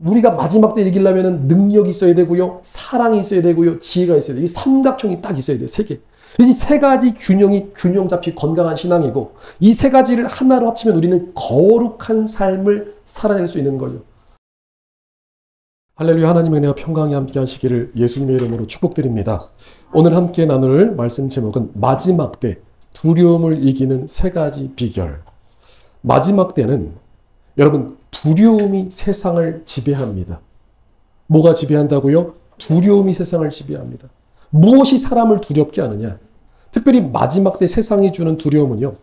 우리가 마지막 때 이기려면 능력이 있어야 되고요. 사랑이 있어야 되고요. 지혜가 있어야 돼요. 이 삼각형이 딱 있어야 돼요. 세 개. 이 세 가지 균형이 균형 잡힌 건강한 신앙이고 이 세 가지를 하나로 합치면 우리는 거룩한 삶을 살아낼 수 있는 거예요. 할렐루야. 하나님의 은혜와 평강이 함께 하시기를 예수님의 이름으로 축복드립니다. 오늘 함께 나눌 말씀 제목은 마지막 때 두려움을 이기는 세 가지 비결. 마지막 때는 여러분 두려움이 세상을 지배합니다. 뭐가 지배한다고요? 두려움이 세상을 지배합니다. 무엇이 사람을 두렵게 하느냐? 특별히 마지막 때 세상이 주는 두려움은요.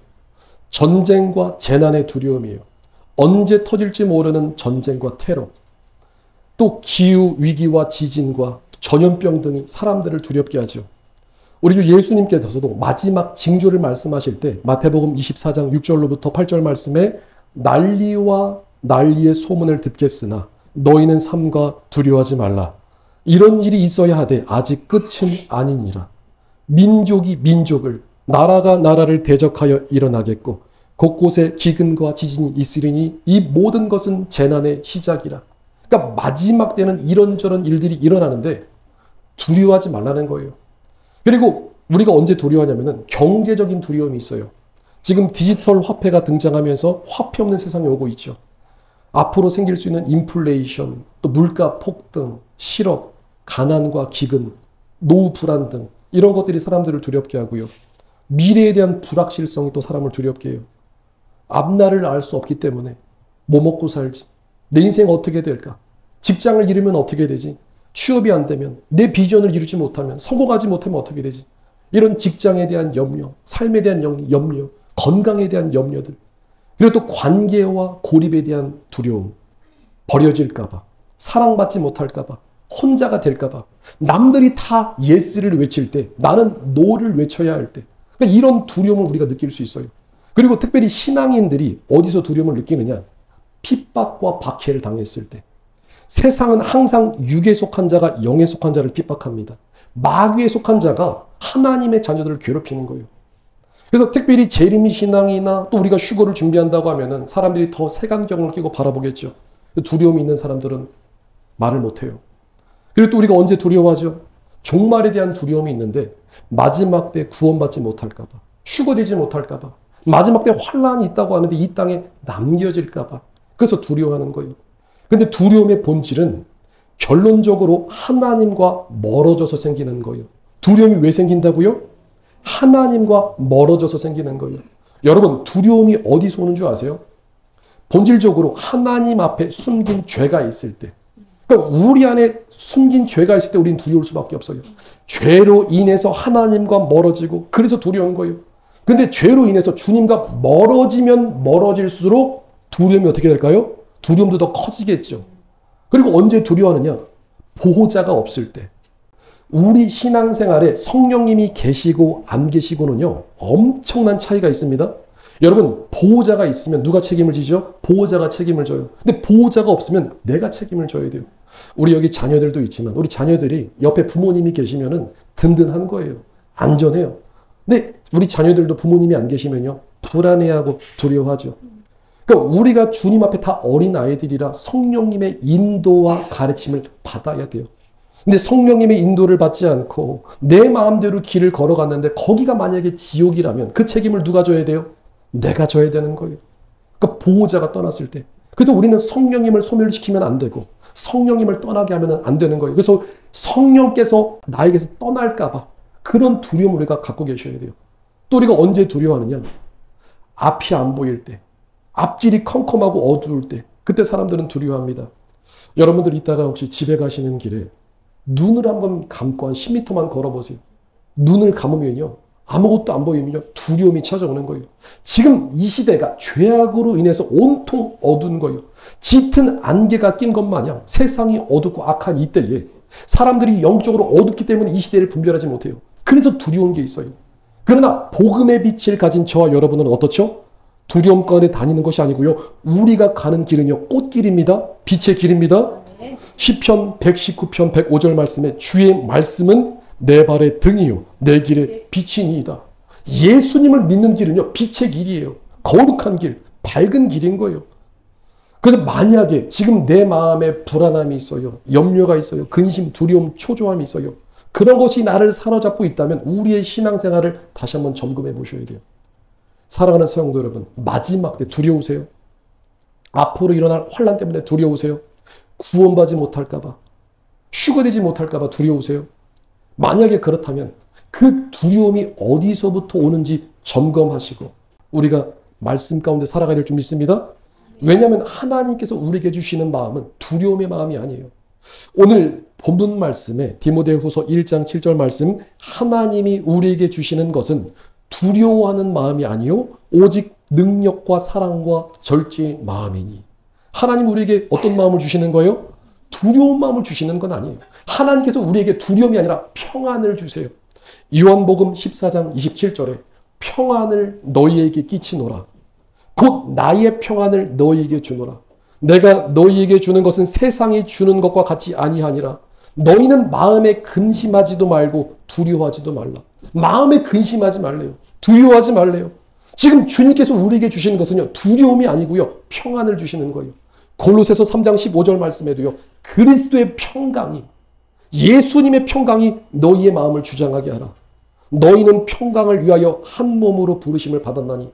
전쟁과 재난의 두려움이에요. 언제 터질지 모르는 전쟁과 테러. 또 기후 위기와 지진과 전염병 등이 사람들을 두렵게 하죠. 우리 주 예수님께서도 마지막 징조를 말씀하실 때 마태복음 24장 6절로부터 8절 말씀에 난리와 난리의 소문을 듣겠으나 너희는 삼가 두려워하지 말라. 이런 일이 있어야 하되 아직 끝은 아니니라. 민족이 민족을 나라가 나라를 대적하여 일어나겠고 곳곳에 기근과 지진이 있으리니 이 모든 것은 재난의 시작이라. 그러니까 마지막 때는 이런저런 일들이 일어나는데 두려워하지 말라는 거예요. 그리고 우리가 언제 두려워하냐면은 경제적인 두려움이 있어요. 지금 디지털 화폐가 등장하면서 화폐 없는 세상이 오고 있죠. 앞으로 생길 수 있는 인플레이션, 또 물가 폭등, 실업, 가난과 기근, 노후 불안 등 이런 것들이 사람들을 두렵게 하고요. 미래에 대한 불확실성이 또 사람을 두렵게 해요. 앞날을 알 수 없기 때문에 뭐 먹고 살지? 내 인생 어떻게 될까? 직장을 잃으면 어떻게 되지? 취업이 안 되면, 내 비전을 이루지 못하면, 성공하지 못하면 어떻게 되지? 이런 직장에 대한 염려, 삶에 대한 염려, 건강에 대한 염려들, 그리고 또 관계와 고립에 대한 두려움, 버려질까봐, 사랑받지 못할까봐, 혼자가 될까봐, 남들이 다 예스를 외칠 때 나는 노를 외쳐야 할 때, 그러니까 이런 두려움을 우리가 느낄 수 있어요. 그리고 특별히 신앙인들이 어디서 두려움을 느끼느냐? 핍박과 박해를 당했을 때. 세상은 항상 육에 속한 자가 영에 속한 자를 핍박합니다. 마귀에 속한 자가 하나님의 자녀들을 괴롭히는 거예요. 그래서 특별히 재림의 신앙이나 또 우리가 휴거를 준비한다고 하면은 사람들이 더 색안경을 끼고 바라보겠죠. 두려움이 있는 사람들은 말을 못해요. 그리고 또 우리가 언제 두려워하죠? 종말에 대한 두려움이 있는데 마지막 때 구원받지 못할까 봐, 휴거되지 못할까 봐, 마지막 때 환란이 있다고 하는데 이 땅에 남겨질까 봐, 그래서 두려워하는 거예요. 근데 두려움의 본질은 결론적으로 하나님과 멀어져서 생기는 거예요. 두려움이 왜 생긴다고요? 하나님과 멀어져서 생기는 거예요. 여러분, 두려움이 어디서 오는 줄 아세요? 본질적으로 하나님 앞에 숨긴 죄가 있을 때, 그러니까 우리 안에 숨긴 죄가 있을 때 우리는 두려울 수밖에 없어요. 죄로 인해서 하나님과 멀어지고 그래서 두려운 거예요. 근데 죄로 인해서 주님과 멀어지면 멀어질수록 두려움이 어떻게 될까요? 두려움도 더 커지겠죠. 그리고 언제 두려워하느냐? 보호자가 없을 때. 우리 신앙생활에 성령님이 계시고 안 계시고는요, 엄청난 차이가 있습니다. 여러분, 보호자가 있으면 누가 책임을 지죠? 보호자가 책임을 져요. 근데 보호자가 없으면 내가 책임을 져야 돼요. 우리 여기 자녀들도 있지만 우리 자녀들이 옆에 부모님이 계시면은 든든한 거예요. 안전해요. 근데 우리 자녀들도 부모님이 안 계시면요, 불안해하고 두려워하죠. 그러니까 우리가 주님 앞에 다 어린 아이들이라 성령님의 인도와 가르침을 받아야 돼요. 근데 성령님의 인도를 받지 않고 내 마음대로 길을 걸어갔는데 거기가 만약에 지옥이라면 그 책임을 누가 져야 돼요? 내가 져야 되는 거예요. 그러니까 보호자가 떠났을 때. 그래서 우리는 성령님을 소멸시키면 안 되고 성령님을 떠나게 하면 안 되는 거예요. 그래서 성령께서 나에게서 떠날까 봐 그런 두려움을 우리가 갖고 계셔야 돼요. 또 우리가 언제 두려워하느냐? 앞이 안 보일 때, 앞길이 컴컴하고 어두울 때, 그때 사람들은 두려워합니다. 여러분들 이따가 혹시 집에 가시는 길에 눈을 한번 감고 한 10m만 걸어보세요. 눈을 감으면요, 아무것도 안 보이면요, 두려움이 찾아오는 거예요. 지금 이 시대가 죄악으로 인해서 온통 어두운 거예요. 짙은 안개가 낀 것 마냥 세상이 어둡고 악한 이때에 사람들이 영적으로 어둡기 때문에 이 시대를 분별하지 못해요. 그래서 두려운 게 있어요. 그러나 복음의 빛을 가진 저와 여러분은 어떻죠? 두려움 가운데 다니는 것이 아니고요, 우리가 가는 길은요, 꽃길입니다. 빛의 길입니다. 시편 119편 105절 말씀에 주의 말씀은 내 발의 등이요 내 길의 빛이니이다. 예수님을 믿는 길은요, 빛의 길이에요. 거룩한 길, 밝은 길인 거예요. 그래서 만약에 지금 내 마음에 불안함이 있어요. 염려가 있어요. 근심, 두려움, 초조함이 있어요. 그런 것이 나를 사로잡고 있다면 우리의 신앙생활을 다시 한번 점검해 보셔야 돼요. 사랑하는 성도 여러분, 마지막 때 두려우세요? 앞으로 일어날 환난 때문에 두려우세요? 구원받지 못할까 봐, 휴거되지 못할까 봐 두려우세요? 만약에 그렇다면 그 두려움이 어디서부터 오는지 점검하시고 우리가 말씀 가운데 살아가야 될 줄 믿습니다. 왜냐하면 하나님께서 우리에게 주시는 마음은 두려움의 마음이 아니에요. 오늘 본문 말씀에 디모데후서 1장 7절 말씀, 하나님이 우리에게 주시는 것은 두려워하는 마음이 아니요 오직 능력과 사랑과 절제의 마음이니. 하나님 우리에게 어떤 마음을 주시는 거예요? 두려운 마음을 주시는 건 아니에요. 하나님께서 우리에게 두려움이 아니라 평안을 주세요. 요한복음 14장 27절에 평안을 너희에게 끼치노라. 곧 나의 평안을 너희에게 주노라. 내가 너희에게 주는 것은 세상이 주는 것과 같이 아니하니라. 너희는 마음에 근심하지도 말고 두려워하지도 말라. 마음에 근심하지 말래요. 두려워하지 말래요. 지금 주님께서 우리에게 주시는 것은요, 두려움이 아니고요, 평안을 주시는 거예요. 골로새서 3장 15절 말씀에도요, 그리스도의 평강이, 예수님의 평강이 너희의 마음을 주장하게 하라. 너희는 평강을 위하여 한 몸으로 부르심을 받았나니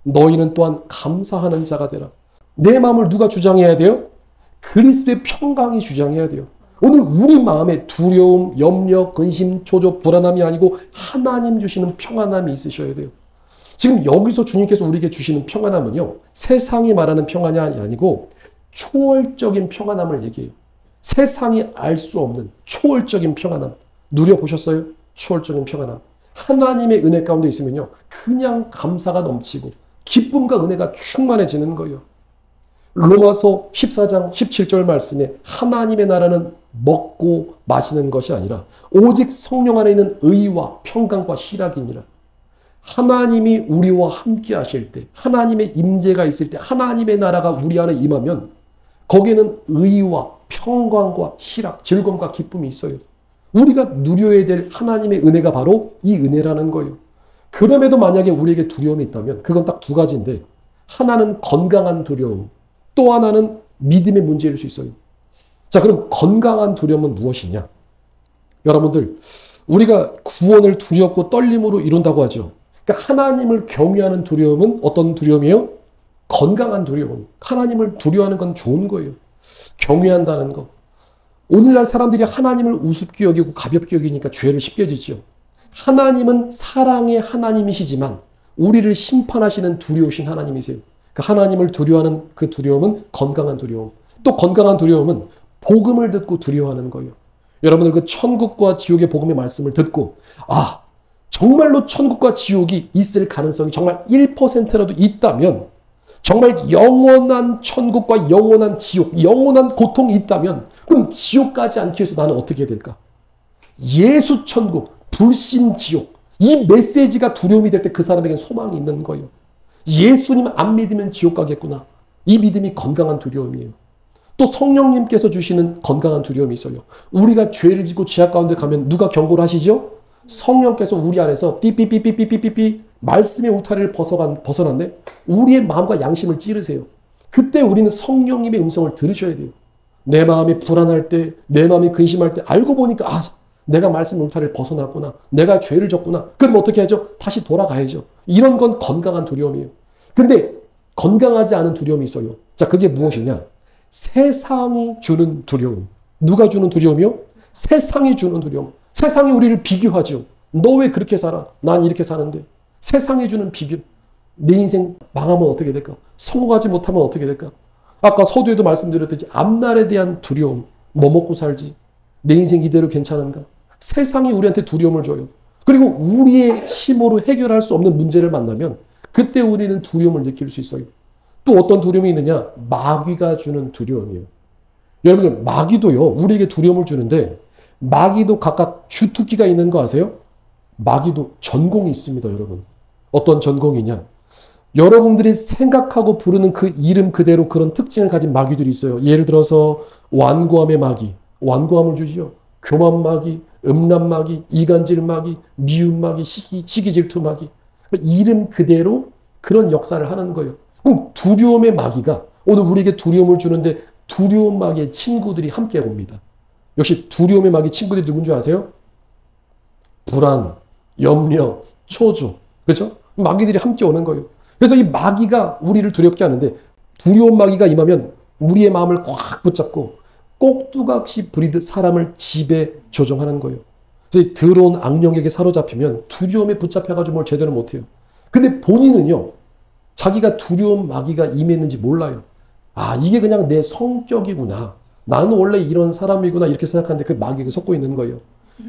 너희는 또한 감사하는 자가 되라. 내 마음을 누가 주장해야 돼요? 그리스도의 평강이 주장해야 돼요. 오늘 우리 마음에 두려움, 염려, 근심, 초조, 불안함이 아니고 하나님 주시는 평안함이 있으셔야 돼요. 지금 여기서 주님께서 우리에게 주시는 평안함은요, 세상이 말하는 평안이 아니고 초월적인 평안함을 얘기해요. 세상이 알 수 없는 초월적인 평안함. 누려보셨어요? 초월적인 평안함. 하나님의 은혜 가운데 있으면요, 그냥 감사가 넘치고 기쁨과 은혜가 충만해지는 거예요. 로마서 14장 17절 말씀에 하나님의 나라는 먹고 마시는 것이 아니라 오직 성령 안에 있는 의와 평강과 희락이니라. 하나님이 우리와 함께 하실 때, 하나님의 임재가 있을 때, 하나님의 나라가 우리 안에 임하면 거기에는 의와 평강과 희락, 즐거움과 기쁨이 있어요. 우리가 누려야 될 하나님의 은혜가 바로 이 은혜라는 거예요. 그럼에도 만약에 우리에게 두려움이 있다면 그건 딱 두 가지인데, 하나는 건강한 두려움, 또 하나는 믿음의 문제일 수 있어요. 자, 그럼 건강한 두려움은 무엇이냐? 여러분들, 우리가 구원을 두렵고 떨림으로 이룬다고 하죠. 그러니까 하나님을 경외하는 두려움은 어떤 두려움이에요? 건강한 두려움. 하나님을 두려워하는 건 좋은 거예요. 경외한다는 거. 오늘날 사람들이 하나님을 우습게 여기고 가볍게 여기니까 죄를 쉽게 짓죠. 하나님은 사랑의 하나님이시지만 우리를 심판하시는 두려우신 하나님이세요. 그 하나님을 두려워하는 그 두려움은 건강한 두려움. 또 건강한 두려움은 복음을 듣고 두려워하는 거예요. 여러분들 그 천국과 지옥의 복음의 말씀을 듣고, 아, 정말로 천국과 지옥이 있을 가능성이 정말 1%라도 있다면, 정말 영원한 천국과 영원한 지옥, 영원한 고통이 있다면, 그럼 지옥 가지 않기 위해서 나는 어떻게 해야 될까? 예수 천국, 불신 지옥, 이 메시지가 두려움이 될 때 그 사람에게는 소망이 있는 거예요. 예수님 안 믿으면 지옥 가겠구나. 이 믿음이 건강한 두려움이에요. 또 성령님께서 주시는 건강한 두려움이 있어요. 우리가 죄를 짓고 죄악 가운데 가면 누가 경고를 하시죠? 성령께서 우리 안에서 삐삐삐삐삐삐삐 말씀의 울타리를 벗어났네. 우리의 마음과 양심을 찌르세요. 그때 우리는 성령님의 음성을 들으셔야 돼요. 내 마음이 불안할 때, 내 마음이 근심할 때 알고 보니까, 아, 내가 말씀 울타리를 벗어났구나. 내가 죄를 졌구나. 그럼 어떻게 하죠? 다시 돌아가야죠. 이런 건 건강한 두려움이에요. 근데 건강하지 않은 두려움이 있어요. 자, 그게 무엇이냐? 세상이 주는 두려움. 누가 주는 두려움이요? 세상이 주는 두려움. 세상이 우리를 비교하죠. 너 왜 그렇게 살아? 난 이렇게 사는데. 세상이 주는 비교. 내 인생 망하면 어떻게 될까? 성공하지 못하면 어떻게 될까? 아까 서두에도 말씀드렸듯이 앞날에 대한 두려움. 뭐 먹고 살지? 내 인생 이대로 괜찮은가? 세상이 우리한테 두려움을 줘요. 그리고 우리의 힘으로 해결할 수 없는 문제를 만나면 그때 우리는 두려움을 느낄 수 있어요. 또 어떤 두려움이 있느냐? 마귀가 주는 두려움이에요. 여러분들, 마귀도요, 우리에게 두려움을 주는데 마귀도 각각 주특기가 있는 거 아세요? 마귀도 전공이 있습니다, 여러분. 어떤 전공이냐? 여러분들이 생각하고 부르는 그 이름 그대로 그런 특징을 가진 마귀들이 있어요. 예를 들어서 완고함의 마귀, 완고함을 주지요. 교만 마귀, 음란 마귀, 이간질 마귀, 미움 마귀, 시기 질투 마귀. 이름 그대로 그런 역사를 하는 거예요. 그럼 두려움의 마귀가 오늘 우리에게 두려움을 주는데 두려움 마귀의 친구들이 함께 옵니다. 역시 두려움의 마귀 친구들이 누군 줄 아세요? 불안, 염려, 초조. 그렇죠? 마귀들이 함께 오는 거예요. 그래서 이 마귀가 우리를 두렵게 하는데 두려운 마귀가 임하면 우리의 마음을 꽉 붙잡고 꼭두각시 부리듯 사람을 지배 조종하는 거예요. 그래서 이 더러운 악령에게 사로잡히면 두려움에 붙잡혀가지고 뭘 제대로 못해요. 근데 본인은요, 자기가 두려운 마귀가 임했는지 몰라요. 아, 이게 그냥 내 성격이구나. 나는 원래 이런 사람이구나. 이렇게 생각하는데 그 마귀가 속고 있는 거예요.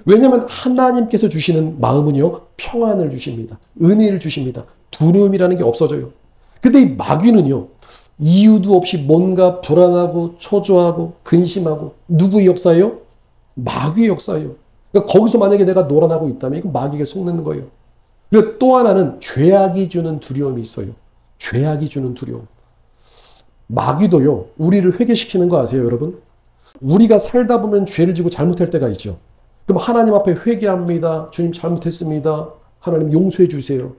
왜냐하면 하나님께서 주시는 마음은요, 평안을 주십니다. 은혜를 주십니다. 두려움이라는 게 없어져요. 근데 이 마귀는요, 이유도 없이 뭔가 불안하고 초조하고 근심하고 누구의 역사예요? 마귀의 역사예요. 그러니까 거기서 만약에 내가 놀아나고 있다면 이건 마귀에게 속는 거예요. 그리고 또 하나는 죄악이 주는 두려움이 있어요. 죄악이 주는 두려움. 마귀도요, 우리를 회개시키는 거 아세요, 여러분? 우리가 살다 보면 죄를 지고 잘못할 때가 있죠. 그럼 하나님 앞에 회개합니다. 주님 잘못했습니다. 하나님 용서해 주세요.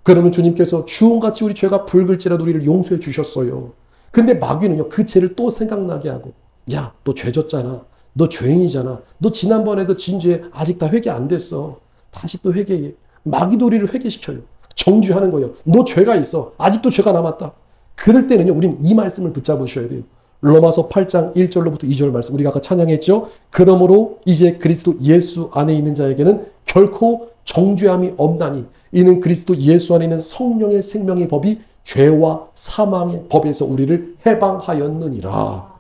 그러면 주님께서 주홍같이 우리 죄가 붉을지라도 우리를 용서해 주셨어요. 근데 마귀는요, 그 죄를 또 생각나게 하고, 야, 너 죄 졌잖아. 너 죄인이잖아. 너 지난번에 그 진 죄 아직 다 회개 안 됐어. 다시 또 회개해. 마귀도 우리를 회개시켜요. 정죄하는 거예요. 너 죄가 있어. 아직도 죄가 남았다. 그럴 때는요, 우린 이 말씀을 붙잡으셔야 돼요. 로마서 8장 1절로부터 2절 말씀, 우리가 아까 찬양했죠. 그러므로 이제 그리스도 예수 안에 있는 자에게는 결코 정죄함이 없나니 이는 그리스도 예수 안에 있는 성령의 생명의 법이 죄와 사망의 법에서 우리를 해방하였느니라.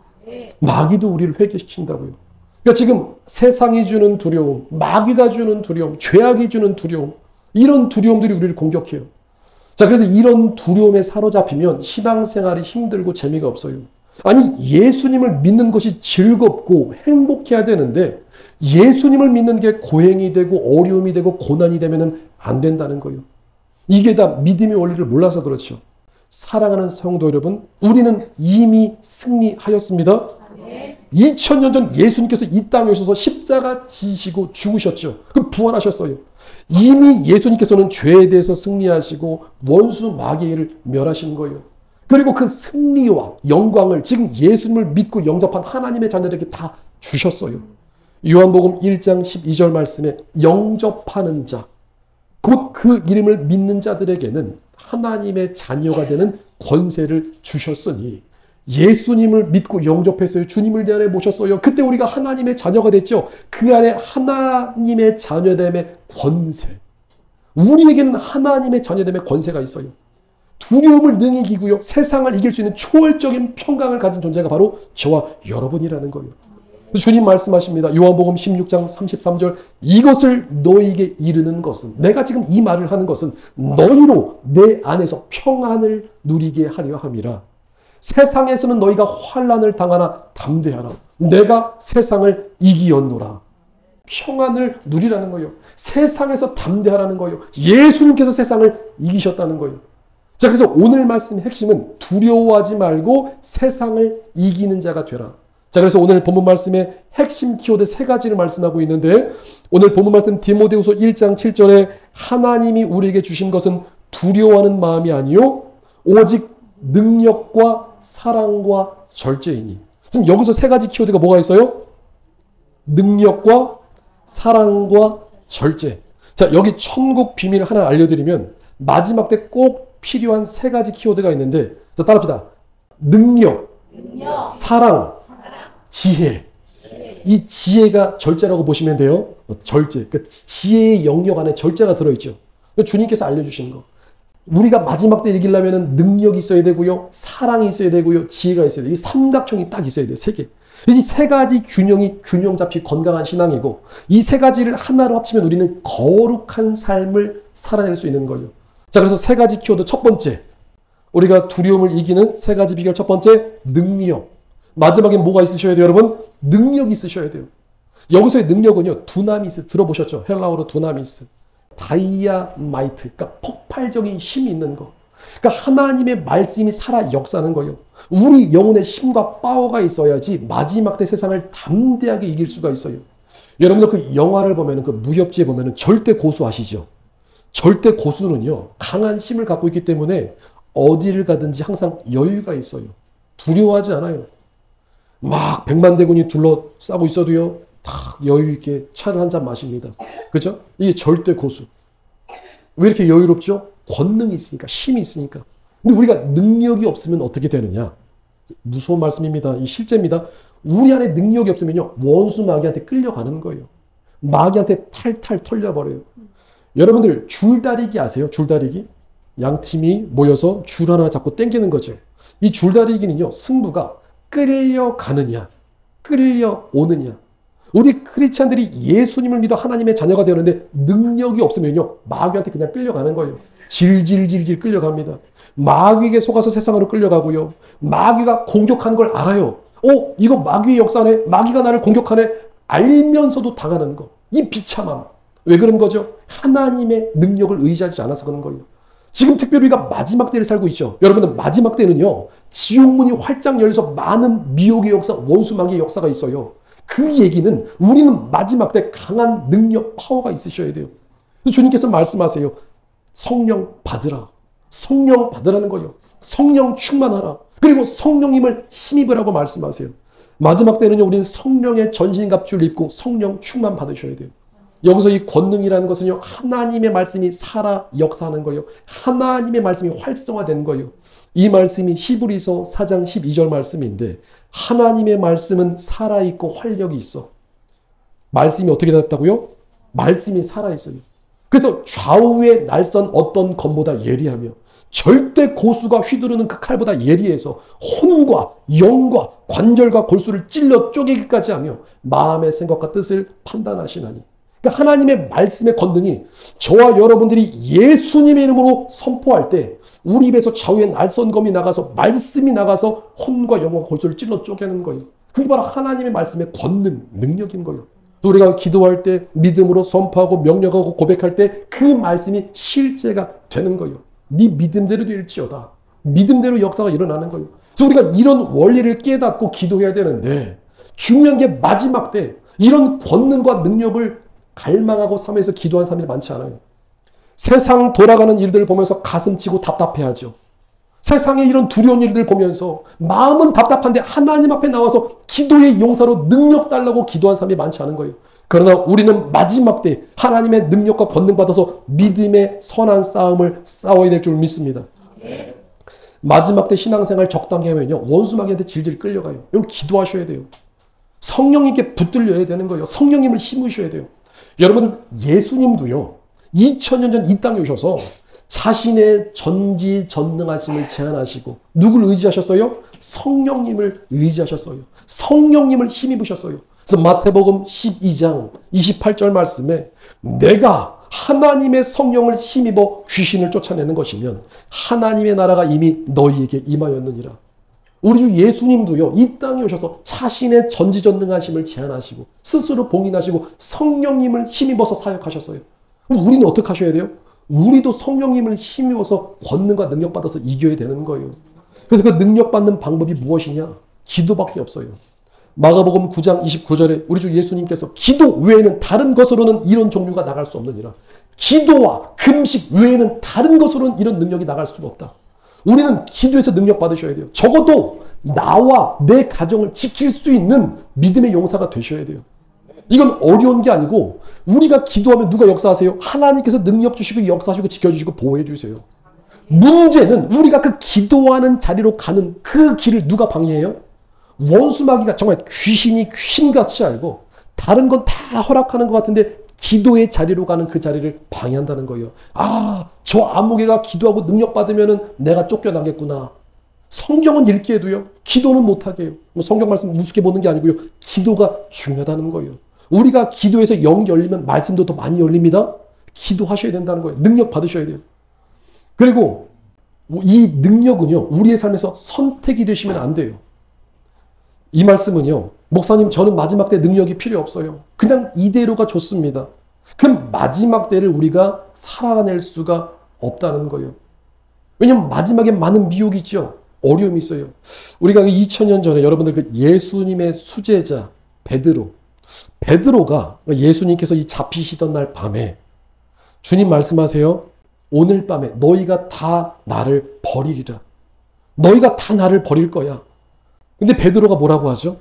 마귀도 우리를 회개시킨다고요. 그러니까 지금 세상이 주는 두려움, 마귀가 주는 두려움, 죄악이 주는 두려움, 이런 두려움들이 우리를 공격해요. 자, 그래서 이런 두려움에 사로잡히면 신앙생활이 힘들고 재미가 없어요. 아니, 예수님을 믿는 것이 즐겁고 행복해야 되는데 예수님을 믿는 게 고행이 되고 어려움이 되고 고난이 되면 안 된다는 거예요. 이게 다 믿음의 원리를 몰라서 그렇죠. 사랑하는 성도 여러분, 우리는 이미 승리하였습니다. 2000년 전 예수님께서 이 땅에 오셔서 십자가 지시고 죽으셨죠. 그럼 부활하셨어요. 이미 예수님께서는 죄에 대해서 승리하시고 원수 마귀를 멸하신 거예요. 그리고 그 승리와 영광을 지금 예수님을 믿고 영접한 하나님의 자녀들에게 다 주셨어요. 요한복음 1장 12절 말씀에 영접하는 자, 곧 그 이름을 믿는 자들에게는 하나님의 자녀가 되는 권세를 주셨으니, 예수님을 믿고 영접했어요. 주님을 내 안에 모셨어요. 그때 우리가 하나님의 자녀가 됐죠. 그 안에 하나님의 자녀됨의 권세, 우리에게는 하나님의 자녀됨의 권세가 있어요. 두려움을 능히 이기고요, 세상을 이길 수 있는 초월적인 평강을 가진 존재가 바로 저와 여러분이라는 거예요. 주님 말씀하십니다. 요한복음 16장 33절, 이것을 너희에게 이르는 것은, 내가 지금 이 말을 하는 것은 너희로 내 안에서 평안을 누리게 하려 함이라. 세상에서는 너희가 환난을 당하나 담대하라. 내가 세상을 이기었노라. 평안을 누리라는 거예요. 세상에서 담대하라는 거예요. 예수님께서 세상을 이기셨다는 거예요. 자, 그래서 오늘 말씀의 핵심은 두려워하지 말고 세상을 이기는 자가 되라. 자, 그래서 오늘 본문 말씀의 핵심 키워드 세 가지를 말씀하고 있는데, 오늘 본문 말씀 디모데후서 1장 7절에 하나님이 우리에게 주신 것은 두려워하는 마음이 아니요 오직 능력과 사랑과 절제이니. 지금 여기서 세 가지 키워드가 뭐가 있어요? 능력과 사랑과 절제. 자, 여기 천국 비밀 하나 알려드리면 마지막 때 꼭 필요한 세 가지 키워드가 있는데, 자, 따라합시다. 능력, 사랑, 지혜. 이 지혜가 절제라고 보시면 돼요. 절제. 그러니까 지혜의 영역 안에 절제가 들어있죠. 주님께서 알려주시는 거. 우리가 마지막 때 이기려면 능력이 있어야 되고요, 사랑이 있어야 되고요, 지혜가 있어야 돼요. 이 삼각형이 딱 있어야 돼요. 세 개. 이 세 가지 균형이 균형 잡힌 건강한 신앙이고, 이 세 가지를 하나로 합치면 우리는 거룩한 삶을 살아낼 수 있는 거예요. 자, 그래서 세 가지 키워드 첫 번째, 우리가 두려움을 이기는 세 가지 비결 첫 번째, 능력. 마지막에 뭐가 있으셔야 돼요, 여러분? 능력이 있으셔야 돼요. 여기서의 능력은요, 두나미스 들어보셨죠? 헬라어로 두나미스. 다이아마이트, 그러니까 폭발적인 힘이 있는 거. 그러니까 하나님의 말씀이 살아 역사하는 거예요. 우리 영혼의 힘과 파워가 있어야지 마지막 때 세상을 담대하게 이길 수가 있어요. 여러분들 그 영화를 보면, 그 무협지에 보면 절대 고수 아시죠? 절대 고수는요, 강한 힘을 갖고 있기 때문에 어디를 가든지 항상 여유가 있어요. 두려워하지 않아요. 막 100만 대군이 둘러싸고 있어도요. 다 여유 있게 차를 한 잔 마십니다. 그죠? 이게 절대 고수. 왜 이렇게 여유롭죠? 권능이 있으니까, 힘이 있으니까. 근데 우리가 능력이 없으면 어떻게 되느냐? 무서운 말씀입니다. 이 실제입니다. 우리 안에 능력이 없으면요. 원수 마귀한테 끌려가는 거예요. 마귀한테 탈탈 털려버려요. 여러분들 줄다리기 아세요? 줄다리기? 양팀이 모여서 줄 하나 잡고 당기는 거죠. 이 줄다리기는요. 승부가 끌려가느냐, 끌려오느냐. 우리 크리스찬들이 예수님을 믿어 하나님의 자녀가 되었는데 능력이 없으면요. 마귀한테 그냥 끌려가는 거예요. 질질질질 끌려갑니다. 마귀에게 속아서 세상으로 끌려가고요. 마귀가 공격하는 걸 알아요. 이거 마귀의 역사네. 마귀가 나를 공격하네. 알면서도 당하는 거. 이 비참함. 왜 그런 거죠? 하나님의 능력을 의지하지 않아서 그런 거예요. 지금 특별히 우리가 마지막 때를 살고 있죠. 여러분들 마지막 때는요. 지옥문이 활짝 열려서 많은 미혹의 역사, 원수 마귀의 역사가 있어요. 그 얘기는 우리는 마지막 때 강한 능력, 파워가 있으셔야 돼요. 그래서 주님께서 말씀하세요. 성령 받으라. 성령 받으라는 거예요. 성령 충만하라. 그리고 성령님을 힘입으라고 말씀하세요. 마지막 때는요. 우리는 성령의 전신갑주를 입고 성령 충만 받으셔야 돼요. 여기서 이 권능이라는 것은요. 하나님의 말씀이 살아 역사하는 거예요. 하나님의 말씀이 활성화되는 거예요. 이 말씀이 히브리서 4장 12절 말씀인데 하나님의 말씀은 살아있고 활력이 있어. 말씀이 어떻게 됐다고요? 말씀이 살아있어요. 그래서 좌우의 날선 어떤 검보다 예리하며 절대 고수가 휘두르는 그 칼보다 예리해서 혼과 영과 관절과 골수를 찔러 쪼개기까지 하며 마음의 생각과 뜻을 판단하시나니. 그러니까 하나님의 말씀의 권능이 저와 여러분들이 예수님의 이름으로 선포할 때 우리 입에서 좌우의 날선 검이 나가서 말씀이 나가서 혼과 영과 골수를 찔러 쪼개는 거예요. 그게 바로 하나님의 말씀의 권능, 능력인 거예요. 우리가 기도할 때 믿음으로 선포하고 명령하고 고백할 때 그 말씀이 실제가 되는 거예요. 네 믿음대로 될지어다. 믿음대로 역사가 일어나는 거예요. 그래서 우리가 이런 원리를 깨닫고 기도해야 되는데 중요한 게 마지막 때 이런 권능과 능력을 갈망하고 삶에서 기도한 사람이 많지 않아요. 세상 돌아가는 일들을 보면서 가슴 치고 답답해하죠. 세상에 이런 두려운 일들 보면서 마음은 답답한데 하나님 앞에 나와서 기도의 용사로 능력 달라고 기도한 사람이 많지 않은 거예요. 그러나 우리는 마지막 때 하나님의 능력과 권능 받아서 믿음의 선한 싸움을 싸워야 될 줄 믿습니다. 네. 마지막 때 신앙생활 적당히 하면요. 원수마귀한테 질질 끌려가요. 여러분 기도하셔야 돼요. 성령님께 붙들려야 되는 거예요. 성령님을 힘으셔야 돼요. 여러분들 예수님도요. 2000년 전 이 땅에 오셔서 자신의 전지전능하심을 제안하시고 누굴 의지하셨어요? 성령님을 의지하셨어요. 성령님을 힘입으셨어요. 그래서 마태복음 12장 28절 말씀에 내가 하나님의 성령을 힘입어 귀신을 쫓아내는 것이면 하나님의 나라가 이미 너희에게 임하였느니라. 우리 주 예수님도요. 이 땅에 오셔서 자신의 전지전능하심을 제안하시고 스스로 봉인하시고 성령님을 힘입어서 사역하셨어요. 그럼 우리는 어떻게 하셔야 돼요? 우리도 성령님을 힘입어서 권능과 능력 받아서 이겨야 되는 거예요. 그래서 그 능력 받는 방법이 무엇이냐? 기도밖에 없어요. 마가복음 9장 29절에 우리 주 예수님께서 기도 외에는 다른 것으로는 이런 종류가 나갈 수 없느니라. 기도와 금식 외에는 다른 것으로는 이런 능력이 나갈 수가 없다. 우리는 기도에서 능력 받으셔야 돼요. 적어도 나와 내 가정을 지킬 수 있는 믿음의 용사가 되셔야 돼요. 이건 어려운 게 아니고 우리가 기도하면 누가 역사하세요? 하나님께서 능력 주시고 역사하시고 지켜주시고 보호해 주세요. 문제는 우리가 그 기도하는 자리로 가는 그 길을 누가 방해해요? 원수마귀가 정말 귀신이 귀신같이 알고 다른 건 다 허락하는 것 같은데 기도의 자리로 가는 그 자리를 방해한다는 거예요. 저 아무개가 기도하고 능력 받으면 내가 쫓겨나겠구나. 성경은 읽게 해도요. 기도는 못하게 해요. 성경 말씀 우습게 보는 게 아니고요. 기도가 중요하다는 거예요. 우리가 기도에서 영이 열리면 말씀도 더 많이 열립니다. 기도하셔야 된다는 거예요. 능력 받으셔야 돼요. 그리고 이 능력은요. 우리의 삶에서 선택이 되시면 안 돼요. 이 말씀은요. 목사님 저는 마지막 때 능력이 필요 없어요. 그냥 이대로가 좋습니다. 그럼 마지막 때를 우리가 살아낼 수가 없다는 거예요. 왜냐하면 마지막에 많은 미혹이 있죠. 어려움이 있어요. 우리가 2000년 전에 여러분들 그 예수님의 수제자 베드로가 예수님께서 이 잡히시던 날 밤에 주님 말씀하세요. 오늘 밤에 너희가 다 나를 버리리라. 너희가 다 나를 버릴 거야. 근데 베드로가 뭐라고 하죠?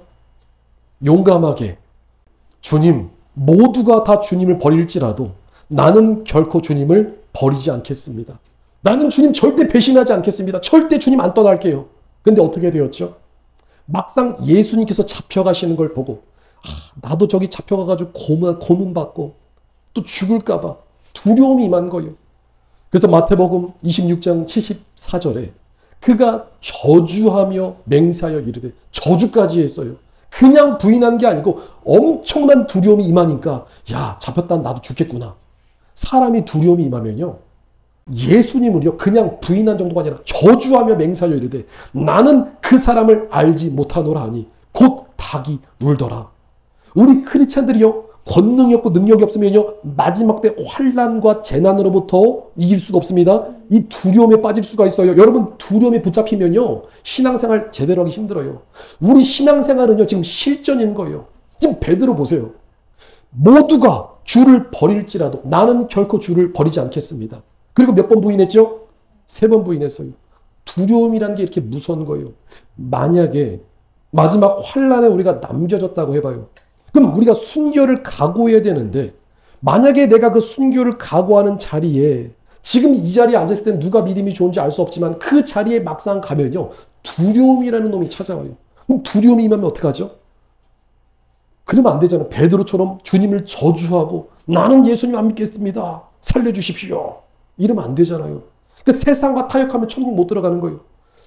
용감하게 주님, 모두가 다 주님을 버릴지라도 나는 결코 주님을 버리지 않겠습니다. 나는 주님 절대 배신하지 않겠습니다. 절대 주님 안 떠날게요. 근데 어떻게 되었죠? 막상 예수님께서 잡혀가시는 걸 보고 나도 저기 잡혀가가지고 고문받고 또 죽을까봐 두려움이 임한 거예요. 그래서 마태복음 26장 74절에 그가 저주하며 맹세하여 이르되, 저주까지 했어요. 그냥 부인한 게 아니고 엄청난 두려움이 임하니까 야, 잡혔다 나도 죽겠구나. 사람이 두려움이 임하면요, 예수님을요 그냥 부인한 정도가 아니라 저주하며 맹세하여 이르되 나는 그 사람을 알지 못하노라 하니 곧 닭이 울더라. 우리 크리스찬들이요 권능이 없고 능력이 없으면요 마지막 때 환난과 재난으로부터 이길 수가 없습니다. 이 두려움에 빠질 수가 있어요. 여러분, 두려움에 붙잡히면요 신앙생활 제대로 하기 힘들어요. 우리 신앙생활은요 지금 실전인 거예요. 지금 베드로 보세요. 모두가 주를 버릴지라도 나는 결코 주를 버리지 않겠습니다. 그리고 몇 번 부인했죠? 3번 부인했어요. 두려움이라는 게 이렇게 무서운 거예요. 만약에 마지막 환난에 우리가 남겨졌다고 해봐요. 그럼 우리가 순교를 각오해야 되는데, 만약에 내가 그 순교를 각오하는 자리에 지금 이 자리에 앉을 때 누가 믿음이 좋은지 알 수 없지만 그 자리에 막상 가면요 두려움이라는 놈이 찾아와요. 그럼 두려움이 임하면 어떡하죠? 그러면 안 되잖아요. 베드로처럼 주님을 저주하고 나는 예수님 안 믿겠습니다. 살려주십시오. 이러면 안 되잖아요. 그 세상과 타협하면 천국 못 들어가는 거예요.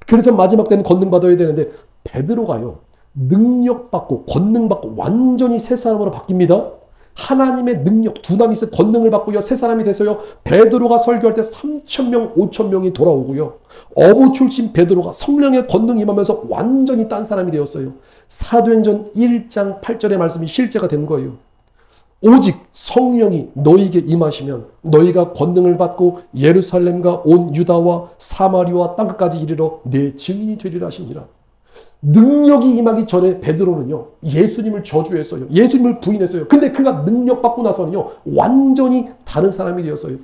그래서 마지막 때는 권능 받아야 되는데 베드로가요 능력받고 권능받고 완전히 새 사람으로 바뀝니다. 하나님의 능력, 두나미스 권능을 받고요 새 사람이 돼서요 베드로가 설교할 때 3,000명 5,000명이 돌아오고요 어부 출신 베드로가 성령의 권능이 임하면서 완전히 딴 사람이 되었어요. 사도행전 1장 8절의 말씀이 실제가 된 거예요. 오직 성령이 너희에게 임하시면 너희가 권능을 받고 예루살렘과 온 유다와 사마리아와 땅끝까지 이르러 내 증인이 되리라 하시니라. 능력이 임하기 전에 베드로는요 예수님을 저주했어요. 예수님을 부인했어요. 근데 그가 능력 받고 나서는요 완전히 다른 사람이 되었어요.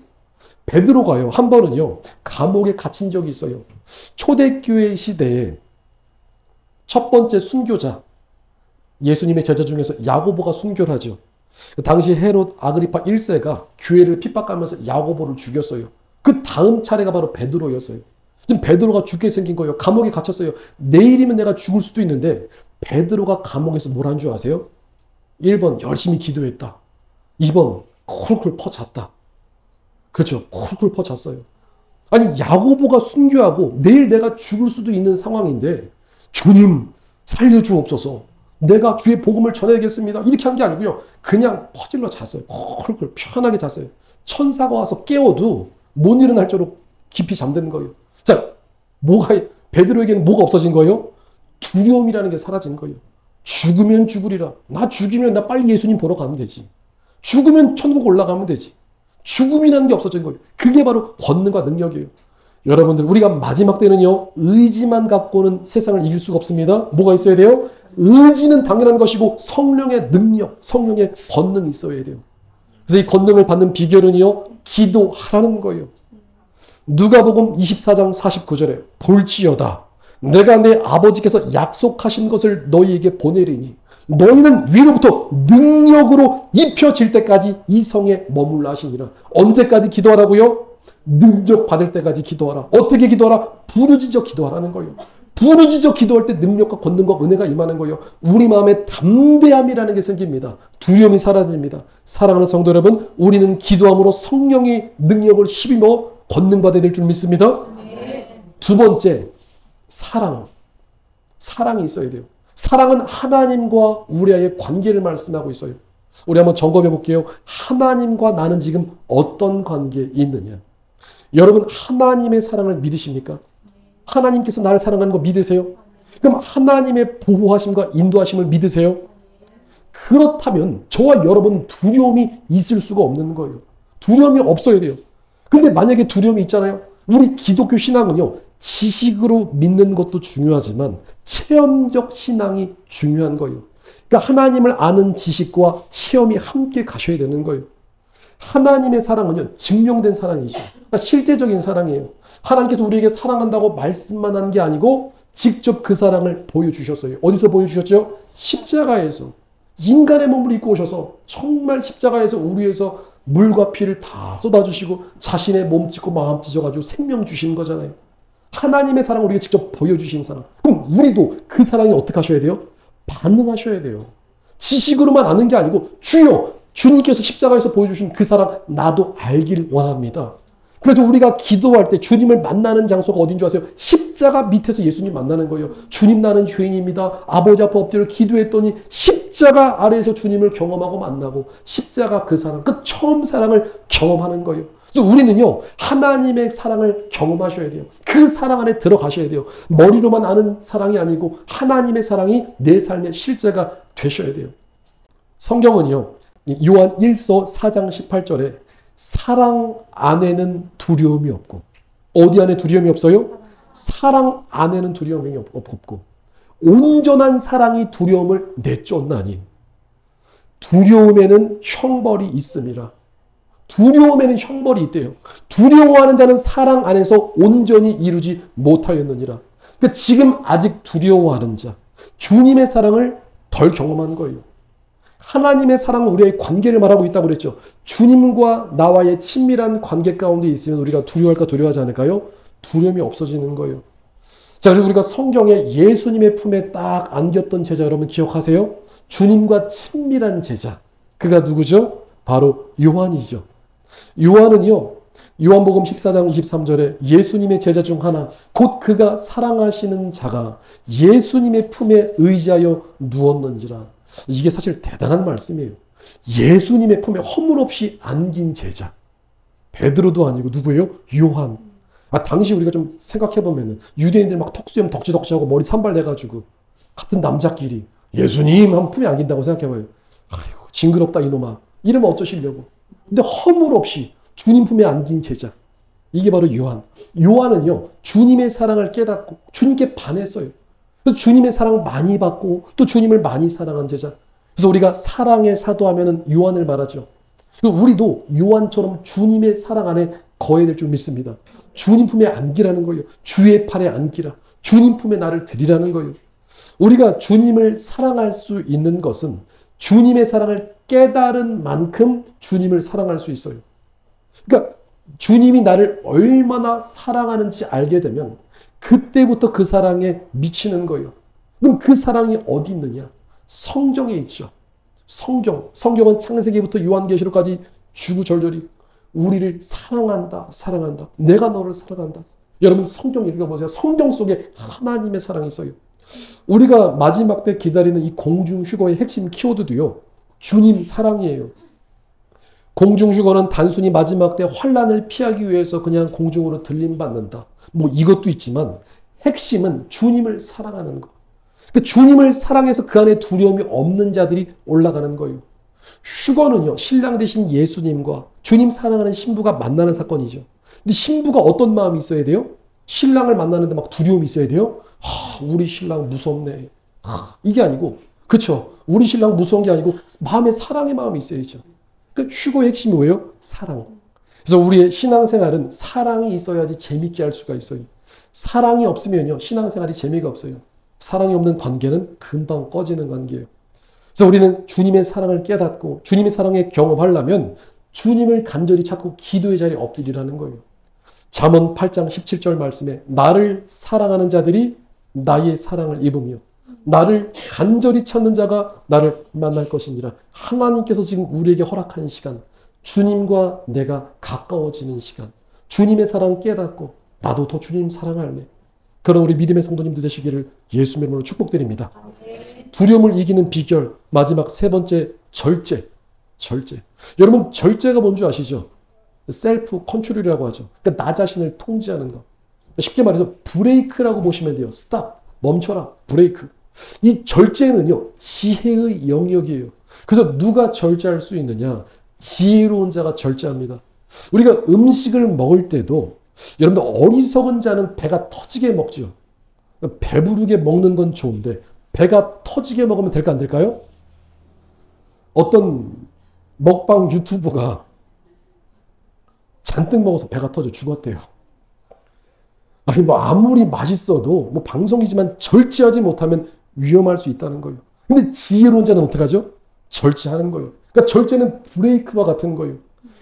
베드로가요 한 번은요 감옥에 갇힌 적이 있어요. 초대교회 시대에 첫 번째 순교자, 예수님의 제자 중에서 야고보가 순교를 하죠. 당시 헤롯 아그리파 1세가 교회를 핍박하면서 야고보를 죽였어요. 그 다음 차례가 바로 베드로였어요. 지금 베드로가 죽게 생긴 거예요. 감옥에 갇혔어요. 내일이면 내가 죽을 수도 있는데 베드로가 감옥에서 뭘 한 줄 아세요? 1번 열심히 기도했다. 2번 쿨쿨 퍼잤다. 그렇죠. 쿨쿨 퍼잤어요. 아니 야고보가 순교하고 내일 내가 죽을 수도 있는 상황인데 주님 살려주옵소서. 내가 주의 복음을 전해야겠습니다. 이렇게 한 게 아니고요. 그냥 퍼질러 잤어요. 쿨쿨 편하게 잤어요. 천사가 와서 깨워도 못 일어날 정도로 깊이 잠든 거예요. 자, 베드로에게는 뭐가 없어진 거예요? 두려움이라는 게 사라진 거예요. 죽으면 죽으리라. 나 죽이면 나 빨리 예수님 보러 가면 되지. 죽으면 천국 올라가면 되지. 죽음이라는 게 없어진 거예요. 그게 바로 권능과 능력이에요. 여러분들, 우리가 마지막 때는요, 의지만 갖고는 세상을 이길 수가 없습니다. 뭐가 있어야 돼요? 의지는 당연한 것이고 성령의 능력, 성령의 권능이 있어야 돼요. 그래서 이 권능을 받는 비결은요, 기도하라는 거예요. 누가복음 24장 49절에 볼지어다 내가 내 아버지께서 약속하신 것을 너희에게 보내리니 너희는 위로부터 능력으로 입혀질 때까지 이 성에 머물라 하시니라. 언제까지 기도하라고요? 능력 받을 때까지 기도하라. 어떻게 기도하라? 부르짖어 기도하라는 거예요. 부르짖어 기도할 때 능력과 권능과 은혜가 임하는 거예요. 우리 마음에 담대함이라는 게 생깁니다. 두려움이 사라집니다. 사랑하는 성도 여러분, 우리는 기도함으로 성령의 능력을 힘입어 권능 받아야 될 줄 믿습니다. 두 번째, 사랑이 있어야 돼요. 사랑은 하나님과 우리와의 관계를 말씀하고 있어요. 우리 한번 점검해 볼게요. 하나님과 나는 지금 어떤 관계에 있느냐? 여러분, 하나님의 사랑을 믿으십니까? 하나님께서 나를 사랑하는 거 믿으세요? 그럼 하나님의 보호하심과 인도하심을 믿으세요? 그렇다면 저와 여러분은 두려움이 있을 수가 없는 거예요. 두려움이 없어야 돼요. 근데 만약에 두려움이 있잖아요. 우리 기독교 신앙은요, 지식으로 믿는 것도 중요하지만 체험적 신앙이 중요한 거예요. 그러니까 하나님을 아는 지식과 체험이 함께 가셔야 되는 거예요. 하나님의 사랑은요, 증명된 사랑이죠. 그러니까 실제적인 사랑이에요. 하나님께서 우리에게 사랑한다고 말씀만 한 게 아니고 직접 그 사랑을 보여주셨어요. 어디서 보여주셨죠? 십자가에서. 인간의 몸을 입고 오셔서 정말 십자가에서 우리 위해서 물과 피를 다 쏟아주시고 자신의 몸 찢고 마음 찢어가지고 생명 주신 거잖아요. 하나님의 사랑을 우리가 직접 보여주신 사랑. 그럼 우리도 그 사랑에 어떻게 하셔야 돼요? 반응하셔야 돼요. 지식으로만 아는 게 아니고 주여, 주님께서 십자가에서 보여주신 그 사랑 나도 알길 원합니다. 그래서 우리가 기도할 때 주님을 만나는 장소가 어딘 줄 아세요? 십자가 밑에서 예수님 만나는 거예요. 주님 나는 죄인입니다. 아버지 앞에 엎드려 기도했더니 십자가 아래에서 주님을 경험하고 만나고 십자가 그 사랑, 그 처음 사랑을 경험하는 거예요. 그래서 우리는요, 하나님의 사랑을 경험하셔야 돼요. 그 사랑 안에 들어가셔야 돼요. 머리로만 아는 사랑이 아니고 하나님의 사랑이 내 삶의 실제가 되셔야 돼요. 성경은요, 요한 1서 4장 18절에 사랑 안에는 두려움이 없고, 어디 안에 두려움이 없어요? 사랑 안에는 두려움이 없고, 온전한 사랑이 두려움을 내쫓나니 두려움에는 형벌이 있음이라. 두려움에는 형벌이 있대요. 두려워하는 자는 사랑 안에서 온전히 이루지 못하였느니라. 그러니까 지금 아직 두려워하는 자, 주님의 사랑을 덜 경험한 거예요. 하나님의 사랑은 우리의 관계를 말하고 있다고 그랬죠. 주님과 나와의 친밀한 관계 가운데 있으면 우리가 두려워할까 두려워하지 않을까요? 두려움이 없어지는 거예요. 자, 그래서 우리가 성경에 예수님의 품에 딱 안겼던 제자 여러분 기억하세요? 주님과 친밀한 제자. 그가 누구죠? 바로 요한이죠. 요한은요, 요한복음 14장 23절에 예수님의 제자 중 하나, 곧 그가 사랑하시는 자가 예수님의 품에 의지하여 누웠는지라. 이게 사실 대단한 말씀이에요. 예수님의 품에 허물없이 안긴 제자. 베드로도 아니고 누구예요? 요한. 당시 우리가 좀 생각해보면 유대인들 막 턱수염 덕지덕지하고 머리 산발내가지고 같은 남자끼리 예수님 한 품에 안긴다고 생각해봐요. 아이고 징그럽다 이놈아. 이러면 어쩌시려고. 근데 허물없이 주님 품에 안긴 제자. 이게 바로 요한. 요한은요, 주님의 사랑을 깨닫고 주님께 반했어요. 그래서 주님의 사랑 많이 받고 또 주님을 많이 사랑한 제자. 그래서 우리가 사랑의 사도하면은 요한을 말하죠. 우리도 요한처럼 주님의 사랑 안에 거해야 될 줄 믿습니다. 주님 품에 안기라는 거예요. 주의 팔에 안기라. 주님 품에 나를 드리라는 거예요. 우리가 주님을 사랑할 수 있는 것은 주님의 사랑을 깨달은 만큼 주님을 사랑할 수 있어요. 그러니까 주님이 나를 얼마나 사랑하는지 알게 되면 그때부터 그 사랑에 미치는 거예요. 그럼 그 사랑이 어디 있느냐? 성경에 있죠. 성경은 창세기부터 요한계시록까지 주구절절히 우리를 사랑한다, 사랑한다. 내가 너를 사랑한다. 여러분 성경 읽어보세요. 성경 속에 하나님의 사랑이 있어요. 우리가 마지막 때 기다리는 이 공중휴거의 핵심 키워드도요, 주님 사랑이에요. 공중휴거는 단순히 마지막 때 환난을 피하기 위해서 그냥 공중으로 들림받는다. 뭐 이것도 있지만 핵심은 주님을 사랑하는 것. 그러니까 주님을 사랑해서 그 안에 두려움이 없는 자들이 올라가는 거예요. 휴거는요, 신랑 되신 예수님과 주님 사랑하는 신부가 만나는 사건이죠. 근데 신부가 어떤 마음이 있어야 돼요? 신랑을 만나는데 막 두려움이 있어야 돼요? 우리 신랑 무섭네. 이게 아니고, 그쵸? 우리 신랑 무서운 게 아니고 마음에 사랑의 마음이 있어야죠. 그러니까 휴거의 핵심이 뭐예요? 사랑. 그래서 우리의 신앙생활은 사랑이 있어야지 재밌게 할 수가 있어요. 사랑이 없으면요, 신앙생활이 재미가 없어요. 사랑이 없는 관계는 금방 꺼지는 관계예요. 그래서 우리는 주님의 사랑을 깨닫고 주님의 사랑에 경험하려면 주님을 간절히 찾고 기도의 자리에 엎드리라는 거예요. 잠언 8장 17절 말씀에 나를 사랑하는 자들이 나의 사랑을 입으며 나를 간절히 찾는 자가 나를 만날 것이니라. 하나님께서 지금 우리에게 허락한 시간, 주님과 내가 가까워지는 시간, 주님의 사랑 깨닫고 나도 더 주님 사랑할래. 그런 우리 믿음의 성도님들 되시기를 예수님의 이름으로 축복드립니다. 두려움을 이기는 비결, 마지막 세 번째, 절제. 여러분 절제가 뭔지 아시죠? 셀프 컨트롤이라고 하죠. 그러니까 나 자신을 통제하는 것. 쉽게 말해서 브레이크라고 보시면 돼요. 스탑, 멈춰라, 브레이크. 이 절제는요, 지혜의 영역이에요. 그래서 누가 절제할 수 있느냐? 지혜로운 자가 절제합니다. 우리가 음식을 먹을 때도 여러분들 어리석은 자는 배가 터지게 먹죠. 배부르게 먹는 건 좋은데 배가 터지게 먹으면 될까 안 될까요? 어떤 먹방 유튜버가 잔뜩 먹어서 배가 터져 죽었대요. 아니 뭐 아무리 맛있어도 뭐 방송이지만 절제하지 못하면 위험할 수 있다는 거예요. 근데 지혜론자는 어떻게 하죠? 절제하는 거예요. 그러니까 절제는 브레이크와 같은 거예요.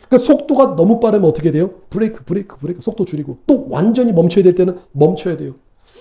그러니까 속도가 너무 빠르면 어떻게 돼요? 브레이크 속도 줄이고 또 완전히 멈춰야 될 때는 멈춰야 돼요.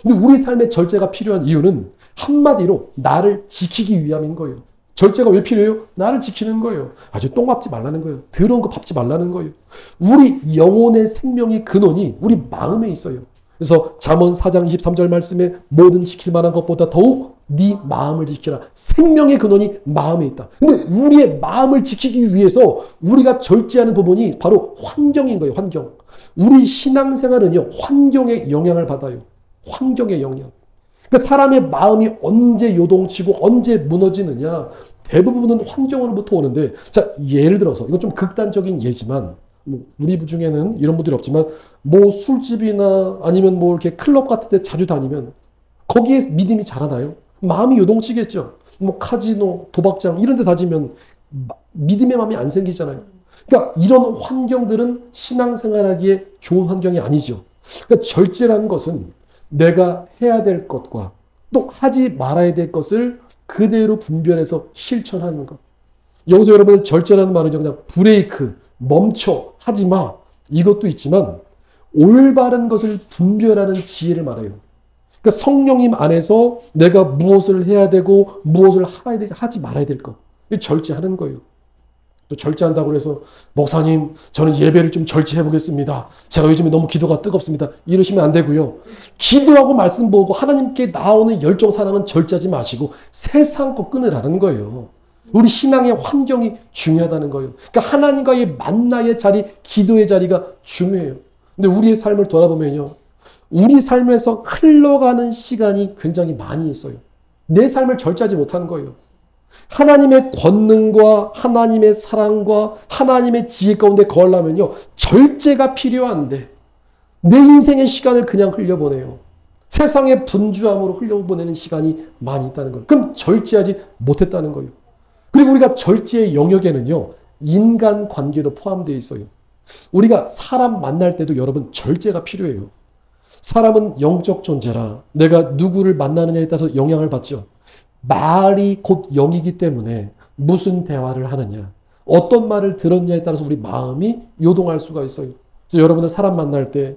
근데 우리 삶에 절제가 필요한 이유는 한마디로 나를 지키기 위함인 거예요. 절제가 왜 필요해요? 나를 지키는 거예요. 아주 똥 밟지 말라는 거예요. 더러운 거 밟지 말라는 거예요. 우리 영혼의 생명의 근원이 우리 마음에 있어요. 그래서 잠언 4장 23절 말씀에 모든 지킬 만한 것보다 더욱 네 마음을 지키라. 생명의 근원이 마음에 있다. 근데 우리의 마음을 지키기 위해서 우리가 절제하는 부분이 바로 환경인 거예요. 환경. 우리 신앙생활은요. 환경의 영향을 받아요. 환경의 영향. 그러니까 사람의 마음이 언제 요동치고 언제 무너지느냐. 대부분은 환경으로부터 오는데, 자, 예를 들어서, 이건 좀 극단적인 예지만, 뭐 우리 중에는 이런 분들이 없지만, 뭐 술집이나 아니면 뭐 이렇게 클럽 같은 데 자주 다니면, 거기에 믿음이 자라나요? 마음이 요동치겠죠. 뭐 카지노, 도박장 이런 데 다니면 믿음의 마음이 안 생기잖아요. 그러니까 이런 환경들은 신앙생활하기에 좋은 환경이 아니죠. 그러니까 절제라는 것은 내가 해야 될 것과 또 하지 말아야 될 것을 그대로 분별해서 실천하는 것. 여기서 여러분 절제라는 말은 그냥 브레이크, 멈춰, 하지 마 이것도 있지만 올바른 것을 분별하는 지혜를 말해요. 그러니까 성령님 안에서 내가 무엇을 해야 되고 무엇을 하지 말아야 될 것. 절제하는 거예요. 또 절제한다고 해서 목사님 저는 예배를 좀 절제해 보겠습니다. 제가 요즘에 너무 기도가 뜨겁습니다. 이러시면 안 되고요. 기도하고 말씀 보고 하나님께 나오는 열정 사랑은 절제하지 마시고 세상 거 끊으라는 거예요. 우리 신앙의 환경이 중요하다는 거예요. 그러니까 하나님과의 만나의 자리, 기도의 자리가 중요해요. 근데 우리의 삶을 돌아보면요. 우리 삶에서 흘러가는 시간이 굉장히 많이 있어요. 내 삶을 절제하지 못하는 거예요. 하나님의 권능과 하나님의 사랑과 하나님의 지혜 가운데 거하려면요. 절제가 필요한데 내 인생의 시간을 그냥 흘려보내요. 세상의 분주함으로 흘려보내는 시간이 많이 있다는 거예요. 그럼 절제하지 못했다는 거예요. 그리고 우리가 절제의 영역에는요. 인간관계도 포함되어 있어요. 우리가 사람 만날 때도 여러분 절제가 필요해요. 사람은 영적 존재라 내가 누구를 만나느냐에 따라서 영향을 받죠. 말이 곧 영이기 때문에 무슨 대화를 하느냐, 어떤 말을 들었냐에 따라서 우리 마음이 요동할 수가 있어요. 그래서 여러분들 사람 만날 때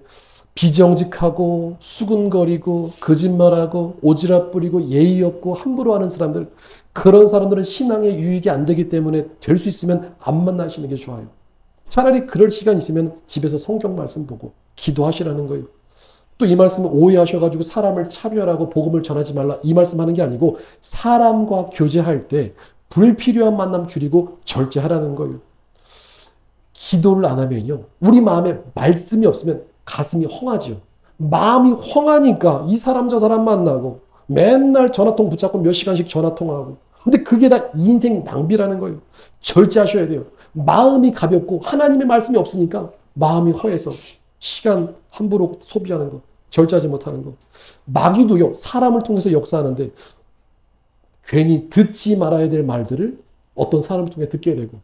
비정직하고 수근거리고 거짓말하고 오지랖 부리고 예의 없고 함부로 하는 사람들, 그런 사람들은 신앙에 유익이 안 되기 때문에 될 수 있으면 안 만나시는 게 좋아요. 차라리 그럴 시간 있으면 집에서 성경 말씀 보고 기도하시라는 거예요. 또 이 말씀을 오해하셔가지고 사람을 차별하고 복음을 전하지 말라 이 말씀하는 게 아니고 사람과 교제할 때 불필요한 만남 줄이고 절제하라는 거예요. 기도를 안 하면요. 우리 마음에 말씀이 없으면 가슴이 헝하죠. 마음이 헝하니까 이 사람 저 사람 만나고 맨날 전화통 붙잡고 몇 시간씩 전화통화하고 근데 그게 다 인생 낭비라는 거예요. 절제하셔야 돼요. 마음이 가볍고 하나님의 말씀이 없으니까 마음이 허해서 시간 함부로 소비하는 거. 절제하지 못하는 것. 마귀도요. 사람을 통해서 역사하는데 괜히 듣지 말아야 될 말들을 어떤 사람을 통해 듣게 되고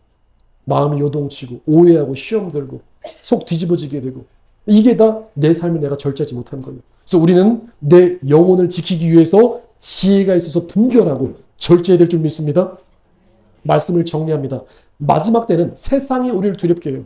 마음이 요동치고 오해하고 시험 들고 속 뒤집어지게 되고 이게 다 내 삶을 내가 절제하지 못한 거예요. 그래서 우리는 내 영혼을 지키기 위해서 지혜가 있어서 분별하고 절제해야 될 줄 믿습니다. 말씀을 정리합니다. 마지막 때는 세상이 우리를 두렵게 해요.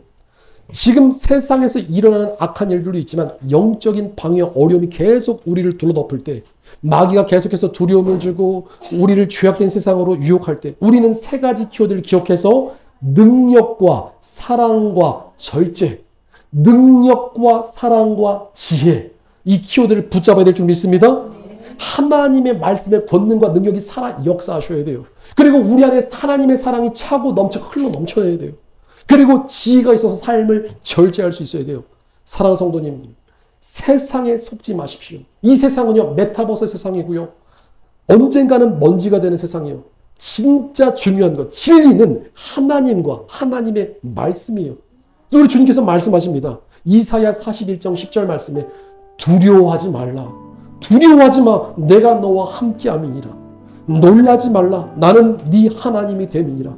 지금 세상에서 일어나는 악한 일들도 있지만 영적인 방해와 어려움이 계속 우리를 둘러덮을 때 마귀가 계속해서 두려움을 주고 우리를 죄악된 세상으로 유혹할 때 우리는 세 가지 키워드를 기억해서 능력과 사랑과 절제, 능력과 사랑과 지혜 이 키워드를 붙잡아야 될 줄 믿습니다. 하나님의 말씀의 권능과 능력이 살아 역사하셔야 돼요. 그리고 우리 안에 하나님의 사랑이 차고 넘쳐 흘러 넘쳐야 돼요. 그리고 지혜가 있어서 삶을 절제할 수 있어야 돼요. 사랑하는 성도님들, 세상에 속지 마십시오. 이 세상은요, 메타버스 세상이고요. 언젠가는 먼지가 되는 세상이에요. 진짜 중요한 것, 진리는 하나님과 하나님의 말씀이에요. 우리 주님께서 말씀하십니다. 이사야 41장 10절 말씀에 두려워하지 말라. 두려워하지 마. 내가 너와 함께함이니라. 놀라지 말라. 나는 네 하나님이 됨이니라.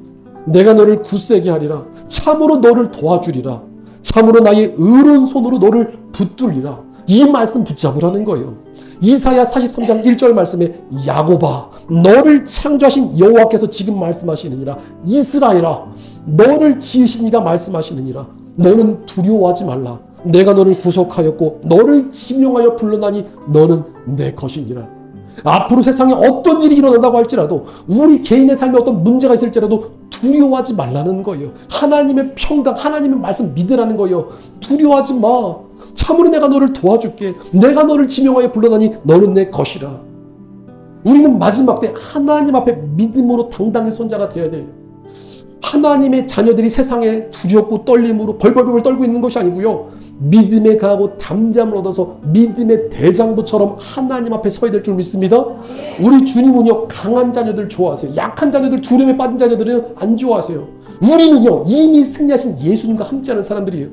내가 너를 굳세게 하리라. 참으로 너를 도와주리라. 참으로 나의 의로운 손으로 너를 붙들리라. 이 말씀 붙잡으라는 거예요. 이사야 43장 1절 말씀에 야곱아 너를 창조하신 여호와께서 지금 말씀하시느니라. 이스라엘아 너를 지으신 이가 말씀하시느니라. 너는 두려워하지 말라. 내가 너를 구속하였고 너를 지명하여 불러나니 너는 내 것이니라. 앞으로 세상에 어떤 일이 일어난다고 할지라도 우리 개인의 삶에 어떤 문제가 있을지라도 두려워하지 말라는 거예요. 하나님의 평강, 하나님의 말씀 믿으라는 거예요. 두려워하지 마. 참으로 내가 너를 도와줄게. 내가 너를 지명하여 불러나니 너는 내 것이라. 우리는 마지막 때 하나님 앞에 믿음으로 당당히 손자가 되어야 돼요. 하나님의 자녀들이 세상에 두렵고 떨림으로 벌벌벌 떨고 있는 것이 아니고요. 믿음에 가고 담대함을 얻어서 믿음의 대장부처럼 하나님 앞에 서야 될 줄 믿습니다. 우리 주님은요 강한 자녀들 좋아하세요. 약한 자녀들, 두려움에 빠진 자녀들은 안 좋아하세요. 우리는요 이미 승리하신 예수님과 함께하는 사람들이에요.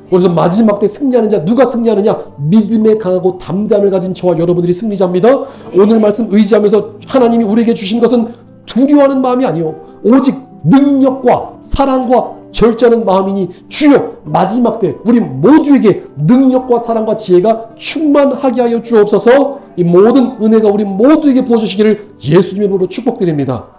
그래서 마지막 때 승리하는 자, 누가 승리하느냐? 믿음에 강하고 담대함을 가진 저와 여러분들이 승리자입니다. 오늘 말씀 의지하면서 하나님이 우리에게 주신 것은 두려워하는 마음이 아니요 오직 능력과 사랑과 절제하는 마음이니 주여 마지막 때 우리 모두에게 능력과 사랑과 지혜가 충만하게 하여 주옵소서. 이 모든 은혜가 우리 모두에게 부어주시기를 예수님의 이름으로 축복드립니다.